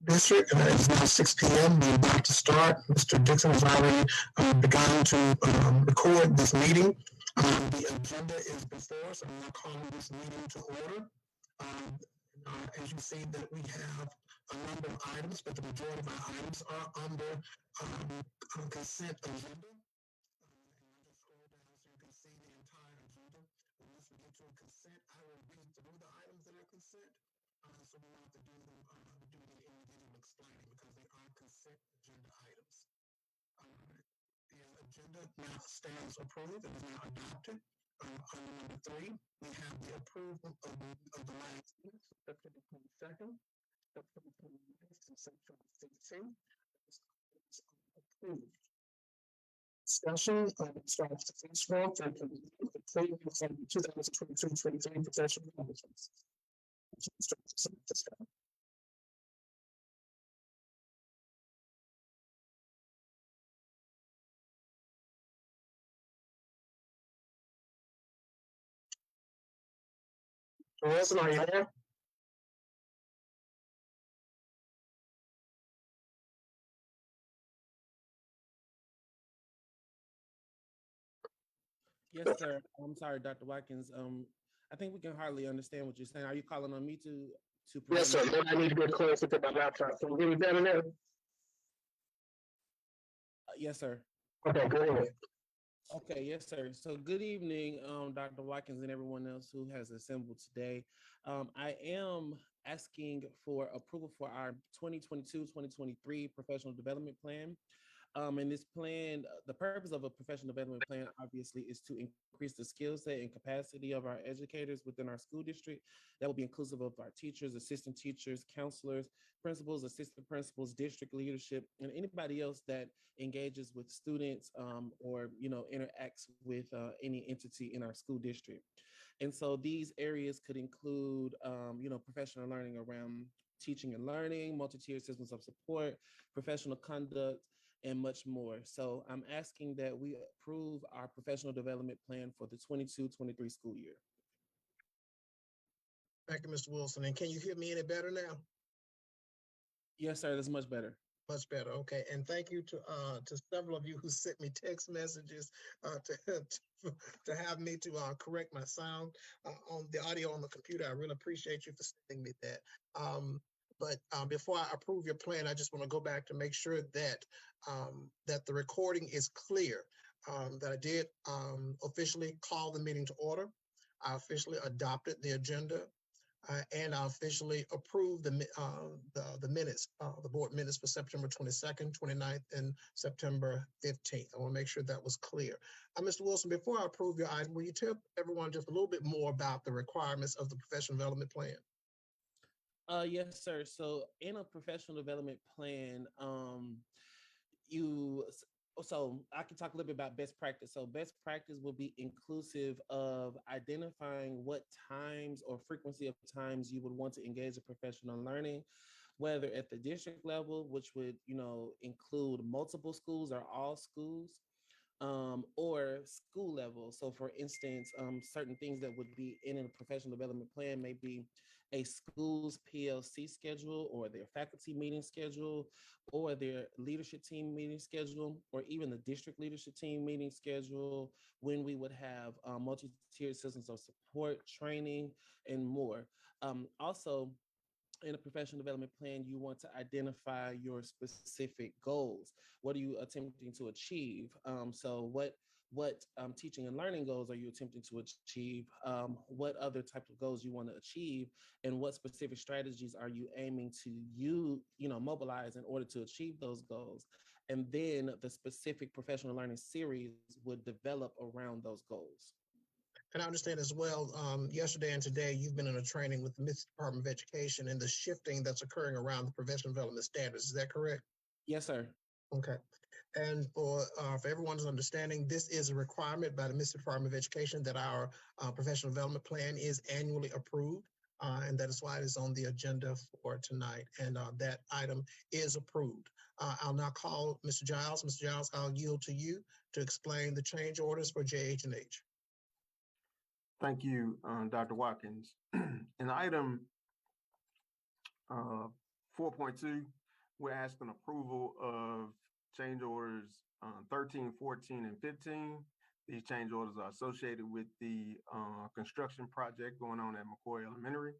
District, and it's now 6 p.m. We're about to start. Mr. Dixon has already begun to record this meeting. The agenda is before us. I'm now calling this meeting to order. As you see that we have a number of items, but the majority of our items are under consent agenda. And I just scroll down so you can see the entire agenda. Once we get to a consent, I will read through the items that are consent. So we don't have to do the individual explaining because they are consent agenda items. The agenda now stands approved and is now adopted. Item number 3, we have the approval of the last minutes, September 22nd, September 29th, and September 16th. It's approved. Discussion starts the first round for the 2022-23 professional management. Wilson, are you there? Yes, sir. I'm sorry, Dr. Watkins. I think we can hardly understand what you're saying. Are you calling on me to? Yes, sir. I need to get closer to my laptop. Can you hear me better now? Yes, sir. Okay, go ahead. Okay, yes, sir. So good evening, Dr. Watkins and everyone else who has assembled today. I am asking for approval for our 2022-2023 professional development plan. And this plan, the purpose of a professional development plan, obviously, is to increase the skill set and capacity of our educators within our school district. That will be inclusive of our teachers, assistant teachers, counselors, principals, assistant principals, district leadership, and anybody else that engages with students or interacts with any entity in our school district. And so these areas could include, professional learning around teaching and learning, multi-tiered systems of support, professional conduct, and much more. So I'm asking that we approve our professional development plan for the 22-23 school year. Thank you, Mr. Wilson. And can you hear me any better now? Yes, sir. That's much better. Much better. Okay. And thank you to several of you who sent me text messages to have me to correct my sound on the audio on the computer. I really appreciate you for sending me that. But before I approve your plan, I just want to go back to make sure that that the recording is clear, that I did officially call the meeting to order. I officially adopted the agenda and I officially approved the minutes, the board minutes for September 22nd, 29th, and September 15th. I want to make sure that was clear. Mr. Wilson, before I approve your item, will you tell everyone just a little bit more about the requirements of the professional development plan? Yes, sir. So in a professional development plan, so I can talk a little bit about best practice. So best practice will be inclusive of identifying what times or frequency of times you would want to engage in professional learning, whether at the district level, which would, include multiple schools or all schools, or school level. So for instance, certain things that would be in a professional development plan may be a school's PLC schedule or their faculty meeting schedule or their leadership team meeting schedule, or even the district leadership team meeting schedule, when we would have multi-tiered systems of support, training, and more. Also, in a professional development plan, you want to identify your specific goals. What are you attempting to achieve? So what teaching and learning goals are you attempting to achieve? What other types of goals you want to achieve, and what specific strategies are you aiming to mobilize in order to achieve those goals? And then the specific professional learning series would develop around those goals. And I understand as well, yesterday and today, you've been in a training with the Mississippi Department of Education and the shifting that's occurring around the professional development standards. Is that correct? Yes, sir. Okay. And for everyone's understanding, this is a requirement by the Mississippi Department of Education that our professional development plan is annually approved. And that is why it is on the agenda for tonight. And that item is approved. I'll now call Mr. Giles. Mr. Giles, I'll yield to you to explain the change orders for JH and H. Thank you, Dr. Watkins. In item 4.2, we're asking approval of change orders 13, 14, and 15. These change orders are associated with the construction project going on at McCoy Elementary.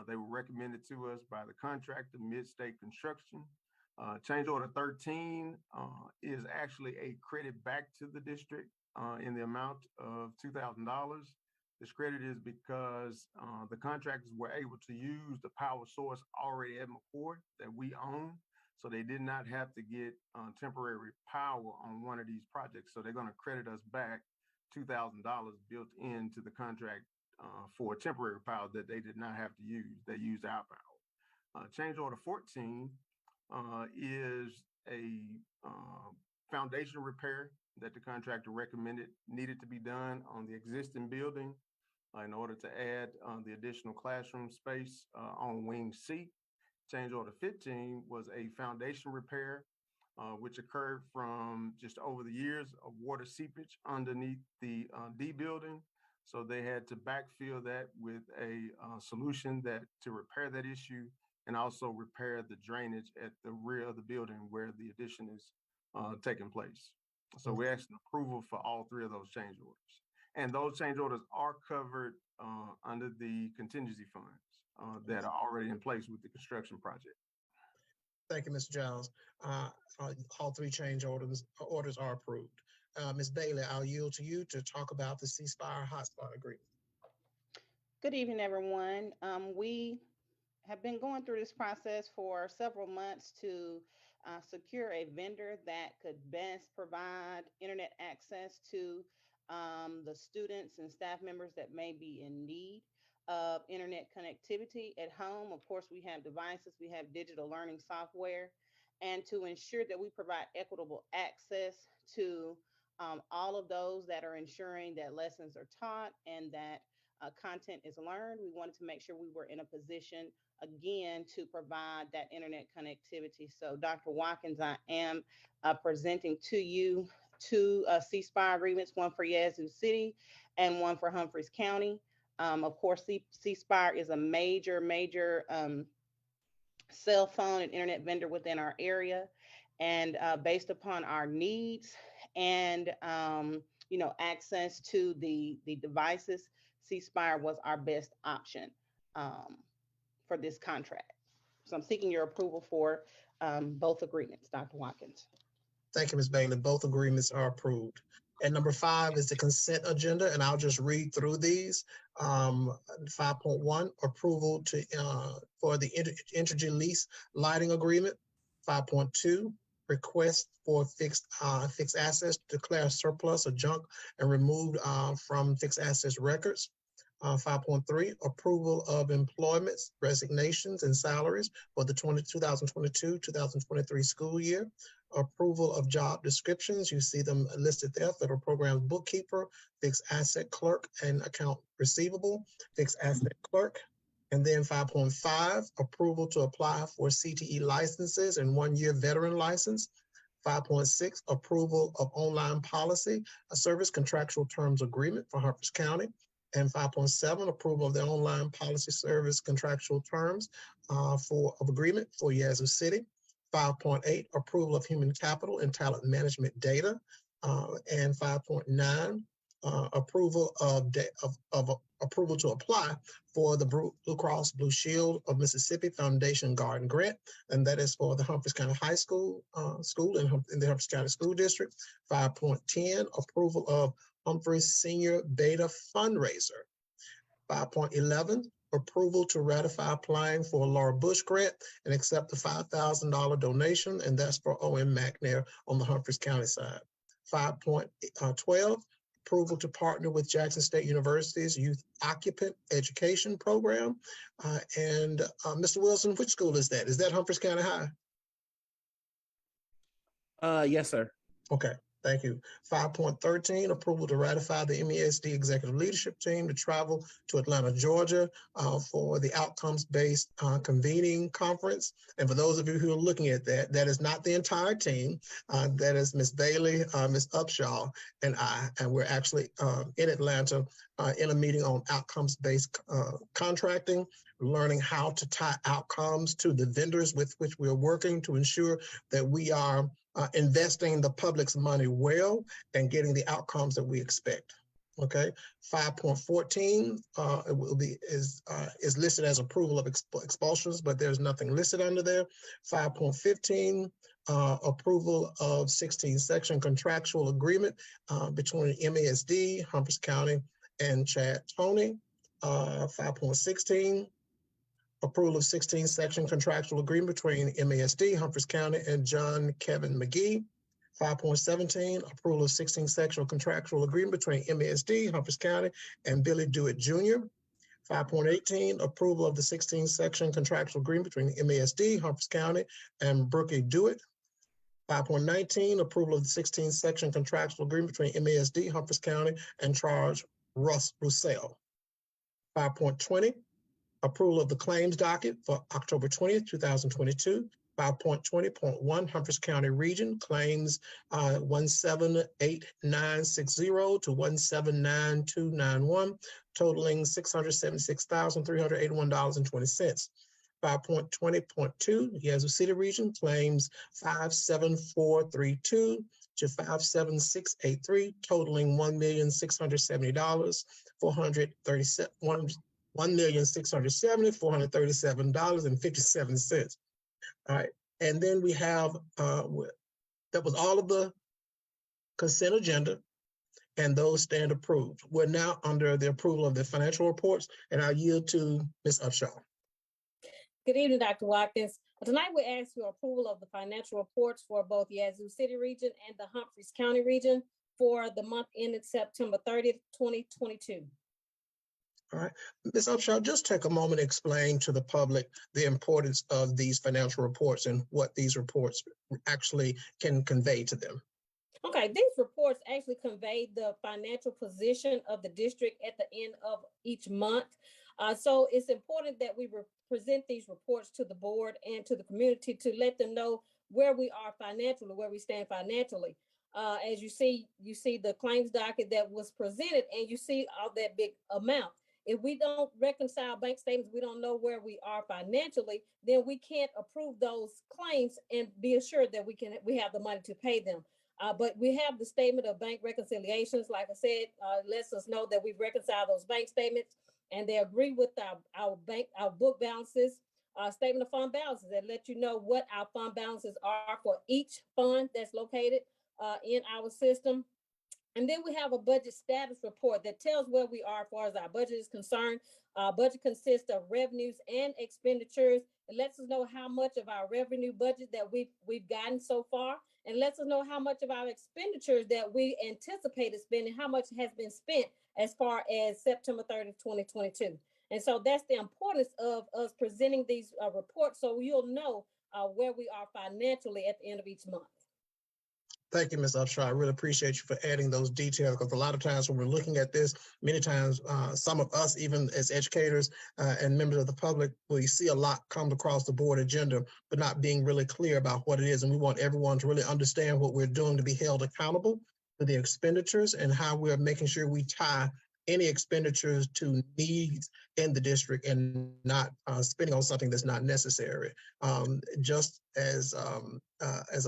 They were recommended to us by the contractor, Mid-State Construction. Change order 13 is actually a credit back to the district in the amount of $2,000. This credit is because the contractors were able to use the power source already at McCoy that we own. So they did not have to get temporary power on one of these projects. So they're going to credit us back $2,000 built into the contract for temporary power that they did not have to use. They used our power. Change order 14 is a foundation repair that the contractor recommended needed to be done on the existing building in order to add the additional classroom space on Wing C. Change order 15 was a foundation repair, which occurred from just over the years of water seepage underneath the D building. So they had to backfill that with a solution that to repair that issue and also repair the drainage at the rear of the building where the addition is taking place. So we're asking approval for all three of those change orders. And those change orders are covered under the contingency funds that are already in place with the construction project. Thank you, Mr. Giles. All three change orders are approved. Ms. Bailey, I'll yield to you to talk about the C Spire hotspot agreement. Good evening, everyone. We have been going through this process for several months to secure a vendor that could best provide internet access to the students and staff members that may be in need of internet connectivity at home. Of course, we have devices, we have digital learning software, and to ensure that we provide equitable access to all of those that are ensuring that lessons are taught and that content is learned. We wanted to make sure we were in a position again to provide that internet connectivity. So Dr. Watkins, I am presenting to you two C Spire agreements, one for Yazoo City and one for Humphreys County. Of course, C Spire is a major cell phone and internet vendor within our area. And based upon our needs and access to the devices, C Spire was our best option for this contract. So I'm seeking your approval for both agreements, Dr. Watkins. Thank you, Ms. Bailey. Both agreements are approved. And number 5 is the consent agenda, and I'll just read through these. 5.1, approval for the Entergy lease lighting agreement. 5.2, request for fixed assets to declare surplus or junk and removed from fixed assets records. 5.3, approval of employments, resignations, and salaries for the 2022-2023 school year. Approval of job descriptions. You see them listed there: federal programs bookkeeper, fixed asset clerk, and account receivable, fixed asset clerk. And then 5.5, approval to apply for CTE licenses and 1-year veteran license. 5.6, approval of online policy, a service contractual terms agreement for Harpers County. And 5.7, approval of the online policy service contractual terms of agreement for Yazoo City. 5.8, approval of human capital and talent management data. And 5.9, approval approval to apply for the Blue Cross Blue Shield of Mississippi Foundation Garden Grant, and that is for the Humphreys County High School in the Humphreys County School District. 5.10, approval of Humphreys Senior Beta Fundraiser. 5.11, approval to ratify applying for a Laura Bush grant and accept the $5,000 donation, and that's for OM McNair on the Humphreys County side. 5.12, approval to partner with Jackson State University's Youth Occupant Education Program. And Mr. Wilson, which school is that? Is that Humphreys County High? Yes, sir. Okay, Thank you. 5.13, approval to ratify the MASD executive leadership team to travel to Atlanta, Georgia for the outcomes-based convening conference. And for those of you who are looking at that, that is not the entire team. That is Ms. Bailey, Ms. Upshaw, and I. And we're actually in Atlanta in a meeting on outcomes-based contracting, learning how to tie outcomes to the vendors with which we're working to ensure that we are investing the public's money well and getting the outcomes that we expect. Okay, 5.14 it will be is listed as approval of expulsions, but there's nothing listed under there. 5.15 approval of 16 section contractual agreement between MASD, Humphreys County, and Chad Toney. 5.16 approval of 16 section contractual agreement between MASD, Humphreys County, and John Kevin McGee. 5.17 approval of 16 section contractual agreement between MASD, Humphreys County, and Billy Dewitt Jr. 5.18 approval of the 16 section contractual agreement between MASD, Humphreys County, and Brookie Dewitt. 5.19 approval of the 16 section contractual agreement between MASD, Humphreys County, and Charles Russell. 5.20 approval of the claims docket for October 20th, 2022. 5.20.1 Humphreys County Region claims 178960 to 179291, totaling $676,381.20. 5.20.2 Yazoo City Region claims 57432 to 57683, totaling $1,670,437.57. All right, and then we have, that was all of the consent agenda, and those stand approved. We're now under the approval of the financial reports, and I'll yield to Ms. Upshaw. Good evening, Dr. Watkins. Tonight we ask for approval of the financial reports for both Yazoo City Region and the Humphreys County Region for the month ended September 30th, 2022. All right, Ms. Upshaw, just take a moment to explain to the public the importance of these financial reports and what these reports actually can convey to them. Okay, these reports actually convey the financial position of the district at the end of each month. So it's important that we present these reports to the board and to the community to let them know where we are financially, where we stand financially. As you see the claims docket that was presented, and you see all that big amount. If we don't reconcile bank statements, we don't know where we are financially, then we can't approve those claims and be assured that we have the money to pay them. But we have the statement of bank reconciliations. Like I said, lets us know that we've reconciled those bank statements and they agree with our book balances, statement of fund balances that let you know what our fund balances are for each fund that's located in our system. And then we have a budget status report that tells where we are as far as our budget is concerned. Budget consists of revenues and expenditures. It lets us know how much of our revenue budget that we've gotten so far, and lets us know how much of our expenditures that we anticipated spending, how much has been spent as far as September 30th, 2022. And so that's the importance of us presenting these reports, so you'll know where we are financially at the end of each month. Thank you, Ms. Upshaw. I really appreciate you for adding those details, because a lot of times when we're looking at this, many times some of us, even as educators and members of the public, we see a lot come across the board agenda, but not being really clear about what it is. And we want everyone to really understand what we're doing to be held accountable for the expenditures and how we're making sure we tie any expenditures to needs in the district and not spending on something that's not necessary. Just as a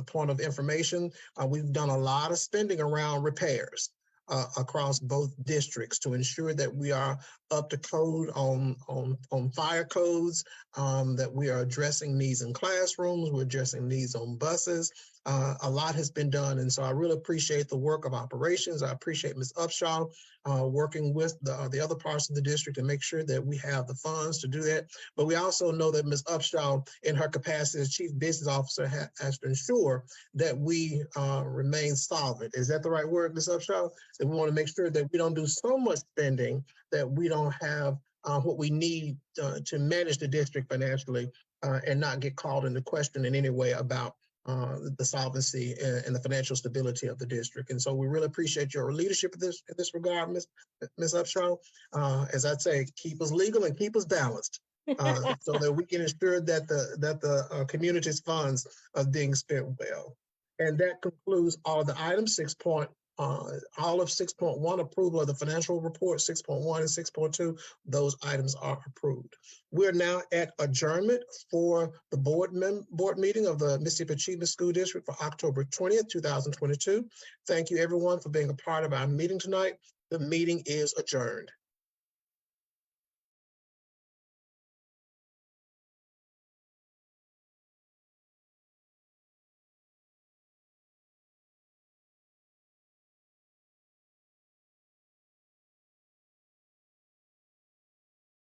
point of information, we've done a lot of spending around repairs across both districts to ensure that we are up to code on fire codes, that we are addressing needs in classrooms, we're addressing needs on buses. A lot has been done, and so I really appreciate the work of operations. I appreciate Ms. Upshaw working with the other parts of the district to make sure that we have the funds to do that. But we also know that Ms. Upshaw, in her capacity as Chief Business Officer, has to ensure that we remain solvent. Is that the right word, Ms. Upshaw? That we want to make sure that we don't do so much spending that we don't have what we need to manage the district financially and not get called into question in any way about the solvency and the financial stability of the district. And so we really appreciate your leadership in this regard, Ms. Upshaw. As I say, keep us legal and keep us balanced, so that we can ensure that the community's funds are being spent well. And that concludes all the items. All of 6.1, approval of the financial report, 6.1 and 6.2, those items are approved. We're now at adjournment for the board meeting of the Mississippi Achievement School District for October 20th, 2022. Thank you everyone for being a part of our meeting tonight. The meeting is adjourned.